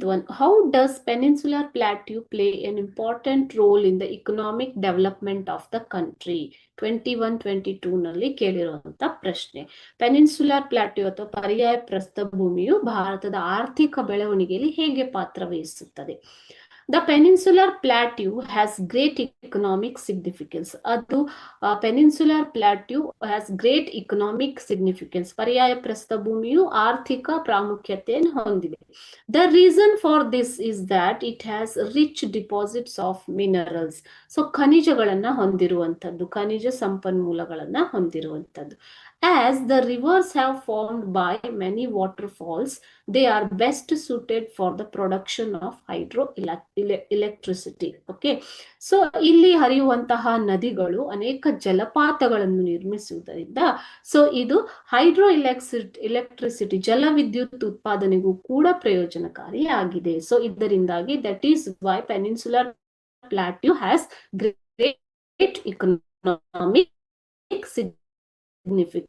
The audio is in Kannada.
14th one, how does Peninsular Plateau play an important role in the economic development of the country? 21-22 ನಲ್ಲಿ ಕೇಳಿರುವಂತ ಪ್ರಶ್ನೆ. ಪೆನಿನ್ಸುಲಾರ್ ಪ್ಲಾಟ್ಯೂ ಅಥವಾ ಪರ್ಯಾಯ ಪ್ರಸ್ಥಭೂಮಿಯು ಭಾರತದ ಆರ್ಥಿಕ ಬೆಳವಣಿಗೆಯಲ್ಲಿ ಹೇಗೆ ಪಾತ್ರ ವಹಿಸುತ್ತದೆ? The Peninsular Plateau has great economic significance. ಅದು Peninsular Plateau has great economic significance. ಪರ್ಯಾಯ ಪ್ರಸ್ಥಭೂಮಿಯು ಆರ್ಥಿಕ ಪ್ರಾಮುಖ್ಯತೆಯನ್ನು ಹೊಂದಿದೆ. The reason for this is that it has rich deposits of minerals. So ಖನಿಜಗಳನ್ನ ಹೊಂದಿರುವಂತದ್ದು, ಖನಿಜ ಸಂಪನ್ಮೂಲಗಳನ್ನ ಹೊಂದಿರುವಂತದ್ದು. As the rivers have formed by many waterfalls, they are best suited for the production of hydroelectricity. Okay, so ಇಲ್ಲಿ ಹರಿಯುವಂತಹ ನದಿಗಳು ಅನೇಕ ಜಲಪಾತಗಳನ್ನು ನಿರ್ಮಿಸುವುದರಿಂದ ಸೊ ಇದು ಎಲೆಕ್ಟ್ರಿಸಿಟಿ ಜಲವಿದ್ಯುತ್ ಉತ್ಪಾದನೆಗೂ ಕೂಡ ಪ್ರಯೋಜನಕಾರಿಯಾಗಿದೆ. ಸೊ ಇದರಿಂದಾಗಿ that is why peninsular plateau has great economic significance.